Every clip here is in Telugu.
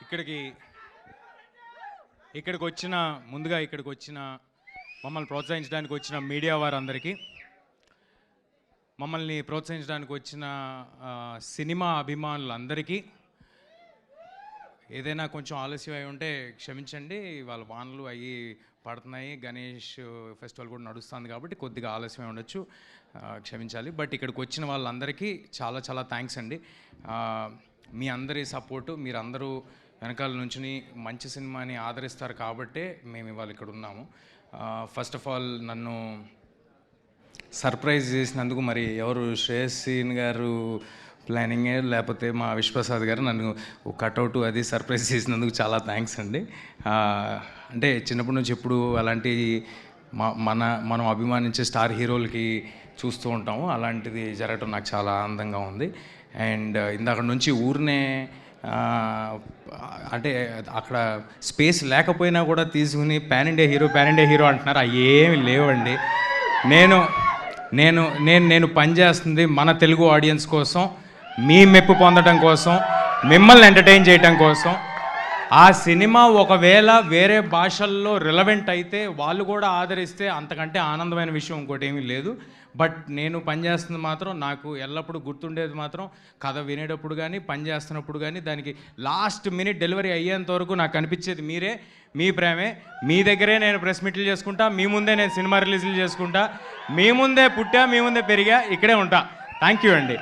ఇక్కడికి వచ్చిన మమ్మల్ని ప్రోత్సహించడానికి వచ్చిన మీడియా వారందరికీ, మమ్మల్ని ప్రోత్సహించడానికి వచ్చిన సినిమా అభిమానులందరికీ, ఏదైనా కొంచెం ఆలస్యం అయి ఉంటే క్షమించండి. వాళ్ళ వానలు అవి పడుతున్నాయి, గణేష్ ఫెస్టివల్ కూడా నడుస్తుంది కాబట్టి కొద్దిగా ఆలస్యం ఉండొచ్చు, క్షమించాలి. బట్ ఇక్కడికి వచ్చిన వాళ్ళందరికీ చాలా చాలా థ్యాంక్స్ అండి. మీ అందరి సపోర్టు, మీరందరూ వెనకాల నుంచి మంచి సినిమాని ఆదరిస్తారు కాబట్టే మేము ఇవాళ ఇక్కడ ఉన్నాము. ఫస్ట్ ఆఫ్ ఆల్ నన్ను సర్ప్రైజ్ చేసినందుకు మరి ఎవరు, శ్రేయస్సీన్ గారు ప్లానింగే లేకపోతే మా విశ్వప్రసాద్ గారు నన్ను కట్అవుట్ అది సర్ప్రైజ్ చేసినందుకు చాలా థ్యాంక్స్ అండి. అంటే చిన్నప్పటి నుంచి ఎప్పుడు అలాంటి మనం అభిమానించే స్టార్ హీరోలకి చూస్తూ ఉంటాము, అలాంటిది జరగటం నాకు చాలా ఆనందంగా ఉంది. అండ్ ఇందాక నుంచి ఊరినే అంటే అక్కడ స్పేస్ లేకపోయినా కూడా తీసుకుని పాన్ ఇండియా హీరో అంటున్నారు. అవి ఏమి లేవండి. నేను పనిచేస్తుంది మన తెలుగు ఆడియన్స్ కోసం, మీ మెప్పు పొందడం కోసం, మిమ్మల్ని ఎంటర్టైన్ చేయడం కోసం. ఆ సినిమా ఒకవేళ వేరే భాషల్లో రిలవెంట్ అయితే వాళ్ళు కూడా ఆదరిస్తే అంతకంటే ఆనందమైన విషయం ఇంకోటి ఏమీ లేదు. బట్ నేను పనిచేస్తుంది మాత్రం నాకు ఎల్లప్పుడూ గుర్తుండేది మాత్రం కథ వినేటప్పుడు కానీ పనిచేస్తున్నప్పుడు కానీ దానికి లాస్ట్ మినిట్ డెలివరీ అయ్యేంత వరకు నాకు అనిపించేది మీరే, మీ ప్రేమే. మీ దగ్గరే నేను ప్రెస్ మీట్లు చేసుకుంటా, మీ ముందే నేను సినిమా రిలీజులు చేసుకుంటా, మీ ముందే పుట్టా, మీ ముందే పెరిగా, ఇక్కడే ఉంటా. థ్యాంక్ యూ అండి.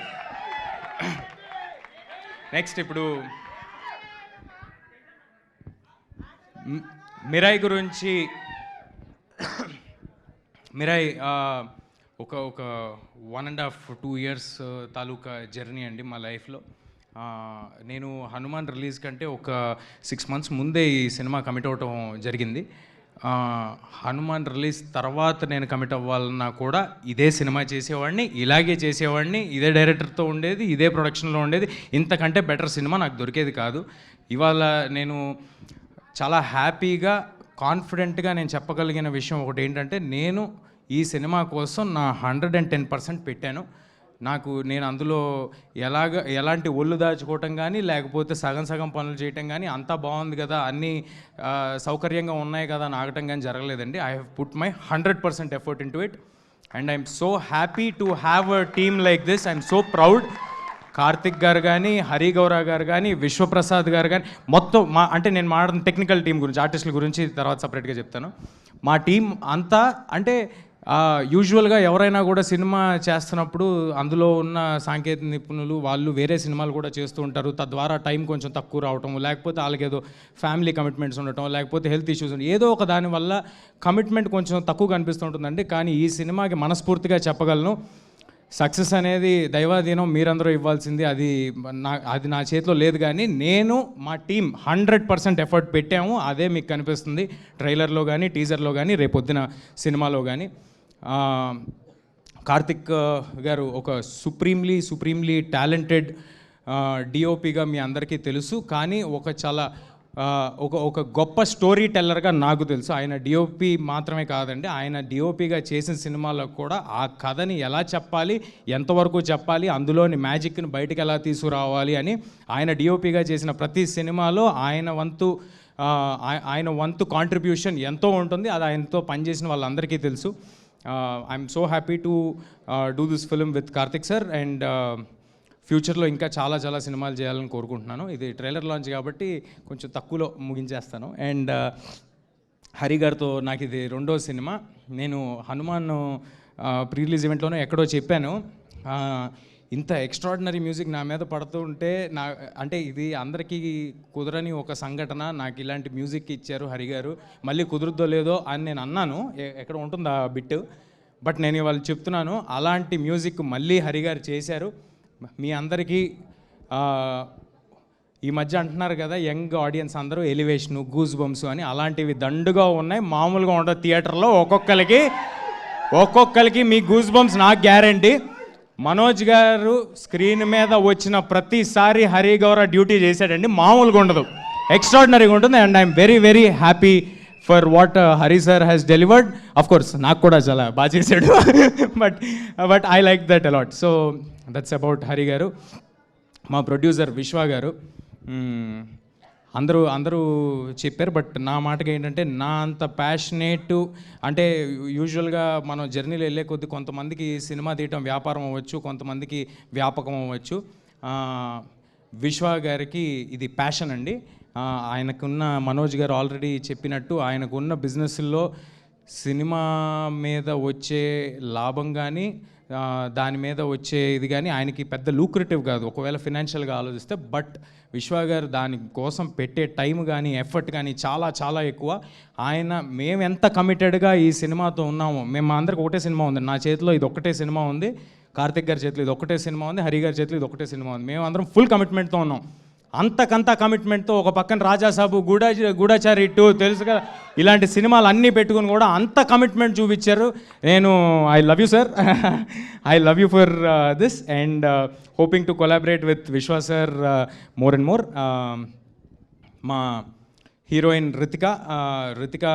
నెక్స్ట్ ఇప్పుడు మిరాయి గురించి. మిరాయి ఒక 1.5-2 years తాలూకా జర్నీ అండి మా లైఫ్లో. నేను హనుమాన్ రిలీజ్ కంటే ఒక 6 months ముందే ఈ సినిమా కమిట్ అవ్వటం జరిగింది. హనుమాన్ రిలీజ్ తర్వాత నేను కమిట్ అవ్వాలన్నా కూడా ఇదే సినిమా చేసేవాడిని, ఇలాగే చేసేవాడిని, ఇదే డైరెక్టర్తో ఉండేది, ఇదే ప్రొడక్షన్లో ఉండేది. ఇంతకంటే బెటర్ సినిమా నాకు దొరికేది కాదు. ఇవాళ నేను చాలా హ్యాపీగా, కాన్ఫిడెంట్గా నేను చెప్పగలిగిన విషయం ఒకటి ఏంటంటే, నేను ఈ సినిమా కోసం నా 110% పెట్టాను. నేను అందులో ఎలాంటి ఒళ్ళు దాచుకోవటం కానీ, లేకపోతే సగం పనులు చేయటం కానీ, అంతా బాగుంది కదా, అన్నీ సౌకర్యంగా ఉన్నాయి కదా అని ఆగటం కానీ జరగలేదండి. I have put my 100% effort into it and I'm so happy to have a team like this. I'm so proud. Karthik garu కానీ, హరి గౌరా గారు కానీ, విశ్వప్రసాద్ గారు కానీ, మొత్తం అంటే నేను మాట్లాడిన టెక్నికల్ టీం గురించి, ఆర్టిస్టుల గురించి తర్వాత సపరేట్గా చెప్తాను. మా టీం అంతా అంటే యూజువల్గా ఎవరైనా కూడా సినిమా చేస్తున్నప్పుడు అందులో ఉన్న సాంకేతిక నిపుణులు వాళ్ళు వేరే సినిమాలు కూడా చేస్తూ ఉంటారు. తద్వారా టైం కొంచెం తక్కువ రావటం, లేకపోతే వాళ్ళకి ఏదో ఫ్యామిలీ కమిట్మెంట్స్ ఉండటం, లేకపోతే హెల్త్ ఇష్యూస్ ఏదో ఒక దానివల్ల కమిట్మెంట్ కొంచెం తక్కువ కనిపిస్తుంటుందండి. కానీ ఈ సినిమాకి మనస్ఫూర్తిగా చెప్పగలను, సక్సెస్ అనేది దైవాధీనం, మీరందరూ ఇవ్వాల్సింది. అది నా చేతిలో లేదు. కానీ మా టీం 100% ఎఫర్ట్ పెట్టాము. అదే మీకు కనిపిస్తుంది ట్రైలర్లో కానీ, టీజర్లో కానీ, రేపొద్దున సినిమాలో కానీ. కార్తిక్ గారు ఒక సుప్రీంలీ టాలెంటెడ్ డిఓపిగా మీ అందరికీ తెలుసు. కానీ ఒక గొప్ప స్టోరీ టెల్లర్గా నాకు తెలుసు. ఆయన డిఓపి మాత్రమే కాదండి, ఆయన డిఓపిగా చేసిన సినిమాలకు కూడా ఆ కథని ఎలా చెప్పాలి, ఎంతవరకు చెప్పాలి, అందులోని మ్యాజిక్ని బయటికి ఎలా తీసుకురావాలి అని ఆయన డిఓపిగా చేసిన ప్రతి సినిమాలో ఆయన వంతు కాంట్రిబ్యూషన్ ఎంతో ఉంటుంది. అది ఆయనతో పనిచేసిన వాళ్ళందరికీ తెలుసు. I'm so happy to do this film with Karthik sir. And ఫ్యూచర్లో ఇంకా చాలా చాలా సినిమాలు చేయాలని కోరుకుంటున్నాను. ఇది ట్రైలర్ లాంచ్ కాబట్టి కొంచెం తక్కువలో ముగించేస్తాను. అండ్ హరి గారితో నాకు ఇది 2వ సినిమా. నేను హనుమాన్ ప్రీ రిలీజ్ ఈవెంట్లోనే ఎక్కడో చెప్పాను, ఇంత ఎక్స్ట్రాడినరీ మ్యూజిక్ నా మీద పడుతూ ఉంటే అంటే ఇది అందరికీ కుదరని ఒక సంఘటన. నాకు ఇలాంటి మ్యూజిక్ ఇచ్చారు హరి గారు, మళ్ళీ కుదురుద్దో లేదో అని నేను అన్నాను, ఎక్కడ ఉంటుంది ఆ బిట్. బట్ నేను ఇవాళ చెప్తున్నాను, అలాంటి మ్యూజిక్ మళ్ళీ హరి గారు చేశారు. మీ అందరికీ ఈ మధ్య అంటున్నారు కదా యంగ్ ఆడియన్స్ అందరూ ఎలివేషను, గూస్ బంప్స్ అని, అలాంటివి దండుగా ఉన్నాయి. మామూలుగా ఉండదు థియేటర్లో. ఒక్కొక్కరికి మీ గూస్ బంప్స్ నాకు గ్యారంటీ. మనోజ్ గారు స్క్రీన్ మీద వచ్చిన ప్రతిసారి హరి గౌర డ్యూటీ చేశాడండి, మామూలుగా ఉండదు, ఎక్స్ట్రాడినరీగా ఉంటుంది. And I'm very happy for what Hari sir has delivered. Of course నాకు కూడా చాలా బాగా చేశాడు, but I like that a lot. So that's about Hari గారు. మా ప్రొడ్యూసర్ విశ్వ గారు అందరూ అందరూ చెప్పారు. బట్ నా మాటకి ఏంటంటే, నా అంత ప్యాషనేట్ అంటే యూజువల్గా మనం జర్నీలో వెళ్ళే కొద్దీ కొంతమందికి సినిమా తీయటం వ్యాపారం అవ్వచ్చు, కొంతమందికి వ్యాపకం అవ్వచ్చు. విశ్వ గారికి ఇది ప్యాషన్ అండి. ఆయనకున్న మనోజ్ గారు ఆల్రెడీ చెప్పినట్టు ఆయనకున్న బిజినెస్లో సినిమా మీద వచ్చే లాభం కానీ దాని మీద వచ్చే ఇది కానీ ఆయనకి పెద్ద లూక్రేటివ్ కాదు ఒకవేళ ఫినాన్షియల్గా ఆలోచిస్తే. బట్ విశ్వ గారు దానికోసం పెట్టే టైం కానీ ఎఫర్ట్ కానీ చాలా చాలా ఎక్కువ. మేము ఎంత కమిటెడ్గా ఈ సినిమాతో ఉన్నామో, మేము అందరికి ఒకటే సినిమా ఉంది, నా చేతిలో ఇది ఒకటే సినిమా ఉంది, కార్తిక్ గారి చేతిలో ఇది ఒకటే సినిమా ఉంది, హరి గారి చేతిలో ఇది ఒకటే సినిమా ఉంది. మేము అందరం ఫుల్ కమిట్మెంట్తో ఉన్నాం. అంతకంతా కమిట్మెంట్తో ఒక పక్కన రాజాసాబు, గూఢాచారి 2 తెలుసు కదా, ఇలాంటి సినిమాలు అన్నీ పెట్టుకుని కూడా అంత కమిట్మెంట్ చూపించారు. నేను I love you sir, I love you for this and hoping to collaborate with విశ్వ సార్ మోర్ అండ్ మోర్. మా హీరోయిన్ రితిక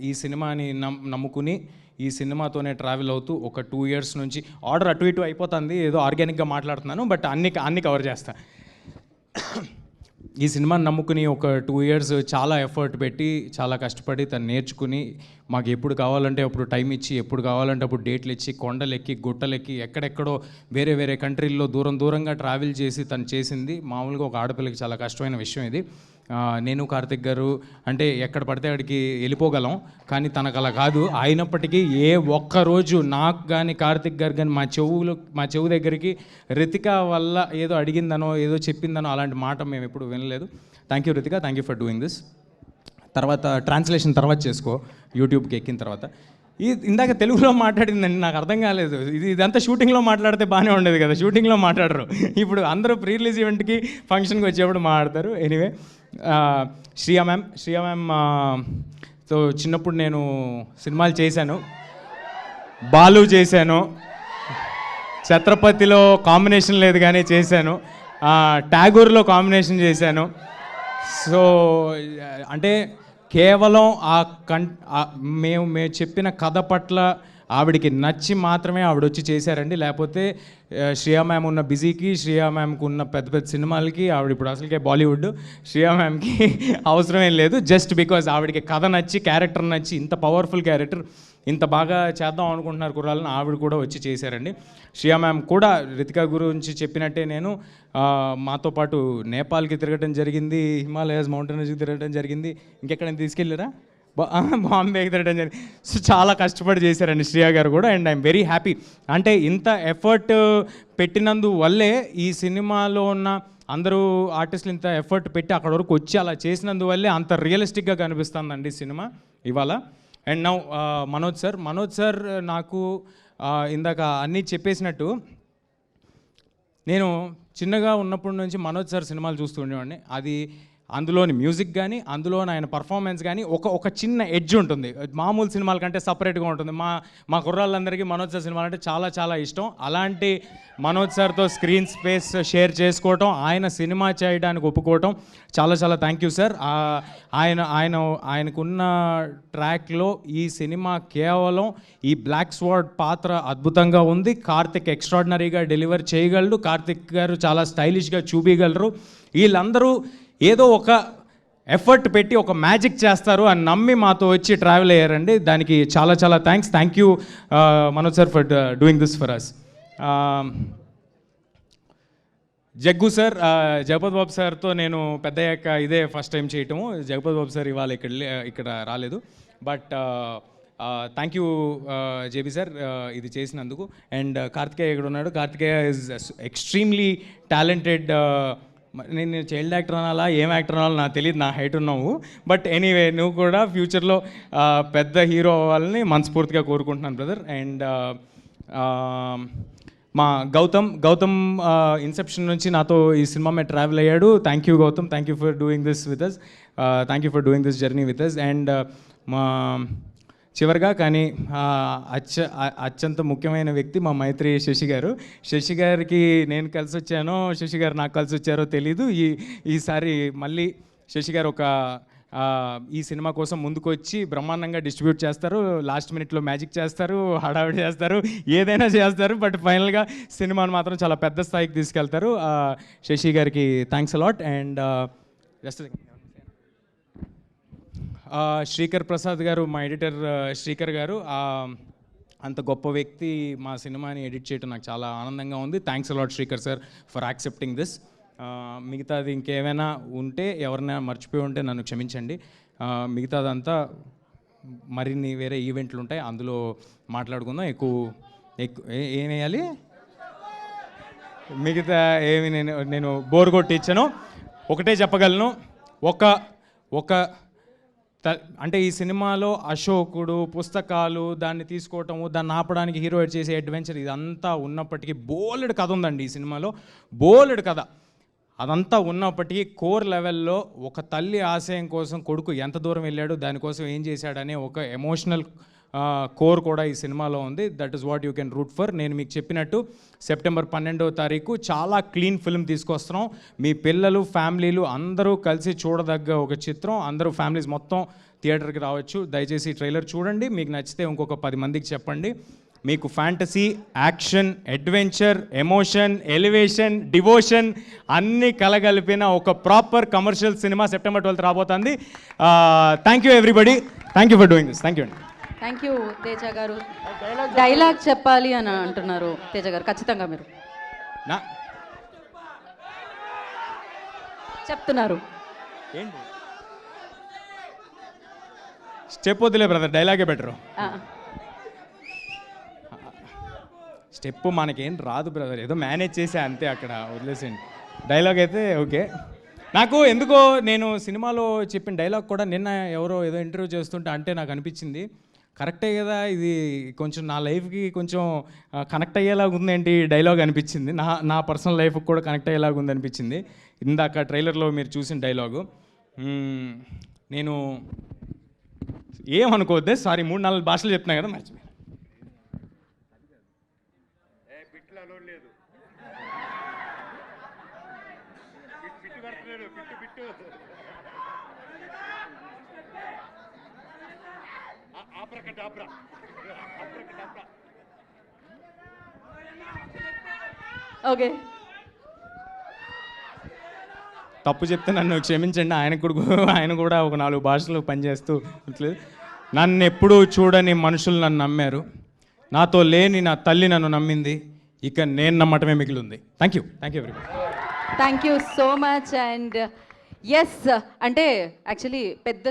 ఈ సినిమాని నమ్ముకుని ఈ సినిమాతోనే ట్రావెల్ అవుతూ ఒక 2 years నుంచి ఆర్డర్ అటు ఇటు అయిపోతుంది, ఏదో ఆర్గానిక్గా మాట్లాడుతున్నాను బట్ అన్ని కవర్ చేస్తాను. ఈ సినిమాని నమ్ముకుని ఒక 2 years చాలా ఎఫర్ట్ పెట్టి చాలా కష్టపడి తను నేర్చుకుని మాకు ఎప్పుడు కావాలంటే అప్పుడు టైం ఇచ్చి, ఎప్పుడు కావాలంటే అప్పుడు డేట్లు ఇచ్చి, కొండలెక్కి గుట్టలెక్కి ఎక్కడెక్కడో వేరే కంట్రీల్లో దూరంగా ట్రావెల్ చేసి తను చేసింది. మామూలుగా ఒక ఆడపిల్లకి చాలా కష్టమైన విషయం ఇది. నేను కార్తిక్ గారు అంటే ఎక్కడ పడితే అక్కడికి వెళ్ళిపోగలం, కానీ తనకు అలా కాదు. అయినప్పటికీ ఏ ఒక్కరోజు నాకు కానీ కార్తిక్ గారు కానీ మా చెవు దగ్గరికి రితిక వల్ల ఏదో అడిగిందనో ఏదో చెప్పిందనో అలాంటి మాట మేము ఎప్పుడు వినలేదు. Thank you Ritika, thank you for doing this. తర్వాత ట్రాన్స్లేషన్ తర్వాత చేసుకో యూట్యూబ్కి ఎక్కిన తర్వాత. ఇందాక తెలుగులో మాట్లాడిందండి, నాకు అర్థం కాలేదు. ఇదంతా షూటింగ్లో మాట్లాడితే బాగానే ఉండేది కదా, షూటింగ్లో మాట్లాడరు. ఇప్పుడు అందరూ ప్రీ రిలీజ్ ఈవెంట్కి ఫంక్షన్కి వచ్చేప్పుడు మాట్లాడతారు. ఎనీవే, శ్రియా మ్యామ్ తో చిన్నప్పుడు నేను సినిమాలు చేశాను. బాలు చేశాను, ఛత్రపతిలో కాంబినేషన్ లేదు కానీ చేశాను, ట్యాగూర్లో కాంబినేషన్ చేశాను. సో అంటే కేవలం మేము చెప్పిన కథ పట్ల ఆవిడికి నచ్చి మాత్రమే ఆవిడ వచ్చి చేశారండి. లేకపోతే శ్రియా మ్యామ్ ఉన్న బిజీకి, శ్రియా మ్యామ్కి ఉన్న పెద్ద సినిమాలకి, ఆవిడ ఇప్పుడు అసలుకే బాలీవుడ్, శ్రియా మ్యామ్కి అవసరమేం లేదు. జస్ట్ బికాజ్ ఆవిడకి కథ నచ్చి, క్యారెక్టర్ నచ్చి, ఇంత పవర్ఫుల్ క్యారెక్టర్ ఇంత బాగా చేద్దాం అనుకుంటున్నారు కుర్రాలని ఆవిడ కూడా వచ్చి చేశారండి. శ్రియా మ్యామ్ కూడా రితిక గురించి చెప్పినట్టే నేను మాతో పాటు నేపాల్కి తిరగడం జరిగింది, హిమాలయాస్ మౌంటైన్స్కి తిరగడం జరిగింది, ఇంకెక్కడైనా తీసుకెళ్ళారా, బాంబేకి తిరగడం జరిగింది. సో చాలా కష్టపడి చేశారండి శ్రియా గారు కూడా. And I'm very happy. అంటే ఇంత ఎఫర్ట్ పెట్టినందువల్లే ఈ సినిమాలో ఉన్న అందరూ ఆర్టిస్టులు ఇంత ఎఫర్ట్ పెట్టి అక్కడ వరకు వచ్చి అలా చేసినందువల్లే అంత రియలిస్టిక్గా కనిపిస్తుందండి సినిమా ఇవాళ. అండ్ నౌ మనోజ్ సార్ నాకు ఇందాక అన్నీ చెప్పేసినట్టు నేను చిన్నగా ఉన్నప్పటి నుంచి మనోజ్ సార్ సినిమాలు చూస్తూ ఉండేవాడిని. అది అందులోని మ్యూజిక్ కానీ, అందులోని ఆయన పర్ఫార్మెన్స్ కానీ ఒక చిన్న ఎడ్జ్ ఉంటుంది. మామూలు సినిమాల కంటే సపరేట్గా ఉంటుంది. మా కుర్రాళ్ళందరికీ మనోజ్ సార్ సినిమాలు అంటే చాలా చాలా ఇష్టం. అలాంటి మనోజ్ సార్తో స్క్రీన్ స్పేస్ షేర్ చేసుకోవటం, ఆయన సినిమా చేయడానికి ఒప్పుకోవటం చాలా చాలా థ్యాంక్ యూ సార్. ఆయనకున్న ట్రాక్లో ఈ సినిమా కేవలం ఈ బ్లాక్ స్వార్డ్ పాత్ర అద్భుతంగా ఉంది. కార్తిక్ ఎక్స్ట్రాడినరీగా డెలివర్ చేయగలడు, కార్తిక్ గారు చాలా స్టైలిష్గా చూపించగలరు. వీళ్ళందరూ ఏదో ఒక ఎఫర్ట్ పెట్టి ఒక మ్యాజిక్ చేస్తారు అని నమ్మి మాతో వచ్చి ట్రావెల్ అయ్యారండి. దానికి చాలా చాలా thank you Manoj sir for doing this for us. Jaggu sir, Jagapathi Babu సార్తో నేను పెద్దయ్యాక ఇదే ఫస్ట్ టైం చేయటము. జగపతి బాబు సార్ ఇవాళ ఇక్కడ రాలేదు. But thank you JB sir ఇది చేసినందుకు. అండ్ కార్తికేయ ఇక్కడ ఉన్నాడు. Karthikeya is extremely talented. నేను చైల్డ్ యాక్టర్ అనాలా ఏం యాక్టర్ అనాలో నాకు తెలియదు, నా హైట్ ఉన్నావు. బట్ ఎనీవే, నువ్వు కూడా ఫ్యూచర్లో పెద్ద హీరో అవ్వాలని మనస్ఫూర్తిగా కోరుకుంటున్నాను బ్రదర్. అండ్ మా గౌతమ్ ఇన్సెప్షన్ నుంచి నాతో ఈ సినిమా మీద ట్రావెల్ అయ్యాడు. Thank you Gautam, thank you for doing this with us, thank you for doing this journey with us. And మా చివరిగా కానీ అత్యంత ముఖ్యమైన వ్యక్తి మా మైత్రి శశి గారు. శశి గారికి నేను కలిసి వచ్చానో, శశి గారు నాకు కలిసి వచ్చారో తెలీదు. ఈసారి మళ్ళీ శశి గారు ఈ సినిమా కోసం ముందుకు వచ్చి బ్రహ్మాండంగా డిస్ట్రిబ్యూట్ చేస్తారు, లాస్ట్ మినిట్లో మ్యాజిక్ చేస్తారు, హడావిడి చేస్తారు, ఏదైనా చేస్తారు. బట్ ఫైనల్గా సినిమాను మాత్రం చాలా పెద్ద స్థాయికి తీసుకెళ్తారు. శశి గారికి thanks a lot. And just Srikar Prasad గారు, మా ఎడిటర్ శ్రీకర్ గారు, అంత గొప్ప వ్యక్తి మా సినిమాని ఎడిట్ చేయడం నాకు చాలా ఆనందంగా ఉంది. Thanks a lot Srikar sir for accepting this. మిగతాది ఇంకేమైనా ఉంటే, ఎవరైనా మర్చిపోయి ఉంటే నన్ను క్షమించండి. మిగతాదంతా మరిన్ని వేరే ఈవెంట్లు ఉంటాయి, అందులో మాట్లాడుకుందాం. ఏం వేయాలి, మిగతా ఏమి నేను బోర్ కొట్టి ఇచ్చాను. ఒకటే చెప్పగలను, ఒక అంటే ఈ సినిమాలో అశోకుడు, పుస్తకాలు, దాన్ని తీసుకోవటము, దాన్ని ఆపడానికి హీరో చేసే అడ్వెంచర్, ఇదంతా ఉన్నప్పటికీ బోలెడు కథ ఉందండి ఈ సినిమాలో, బోలెడు కథ. అదంతా ఉన్నప్పటికీ కోర్ లెవెల్లో ఒక తల్లి ఆశయం కోసం కొడుకు ఎంత దూరం వెళ్ళాడు, దానికోసం ఏం చేశాడనే ఒక ఎమోషనల్ కోర్ కూడా ఈ సినిమాలో ఉంది. That is what you can root for. నేను మీకు చెప్పినట్టు సెప్టెంబర్ 12వ తారీఖు చాలా క్లీన్ ఫిల్మ్ తీసుకొస్తున్నాం. మీ పిల్లలు, ఫ్యామిలీలు అందరూ కలిసి చూడదగ్గ ఒక చిత్రం. అందరూ ఫ్యామిలీస్ మొత్తం థియేటర్కి రావచ్చు. దయచేసి ట్రైలర్ చూడండి, మీకు నచ్చితే ఇంకొక 10 మందికి చెప్పండి. మీకు fantasy, action, adventure, emotion, elevation, devotion అన్నీ కలగలిపిన ఒక proper commercial cinema September 12th రాబోతుంది. Thank you everybody, thank you for doing this. Thank you అండి. థ్యాంక్ యూ తేజ గారు. డైలాగ్ చెప్పాలి అని అంటున్నారు తేజ గారు, ఖచ్చితంగా మీరు చెప్తున్నారు. ఏంటి స్టెప్ వద్దులే బ్రదర్, డైలాగే బెటరు. స్టెప్ మనకేం రాదు బ్రదర్, ఏదో మేనేజ్ చేసా అంతే, అక్కడ వదిలేసేయండి. డైలాగ్ అయితే ఓకే. నాకు ఎందుకో నేను సినిమాలో చెప్పిన డైలాగ్ కూడా నిన్న ఎవరో ఏదో ఇంటర్వ్యూ చేస్తుంటే అంటే నాకు అనిపించింది, కరెక్టే కదా, ఇది కొంచెం నా లైఫ్కి కొంచెం కనెక్ట్ అయ్యేలాగా ఉందేంటి డైలాగ్ అనిపించింది. నా పర్సనల్ లైఫ్కి కూడా కనెక్ట్ అయ్యేలాగా ఉంది అనిపించింది ఇందాక ట్రైలర్లో మీరు చూసిన డైలాగు. నేను ఏమనుకోవద్దే, సారీ 3-4 భాషలు చెప్తున్నా కదా, మర్చిపోయి. ఓకే, తప్పు చెప్తే నన్ను క్షమించండి. ఆయన కూడా ఒక 4 భాషలు పనిచేస్తూ నన్ను ఎప్పుడూ చూడని మనుషులు నన్ను నమ్మారు, నాతో లేని నా తల్లి నన్ను నమ్మింది, ఇక నేను నమ్మటమే మిగిలింది. Thank you everybody. Thank you so much. And yes, అంటే యాక్చువల్లీ పెద్ద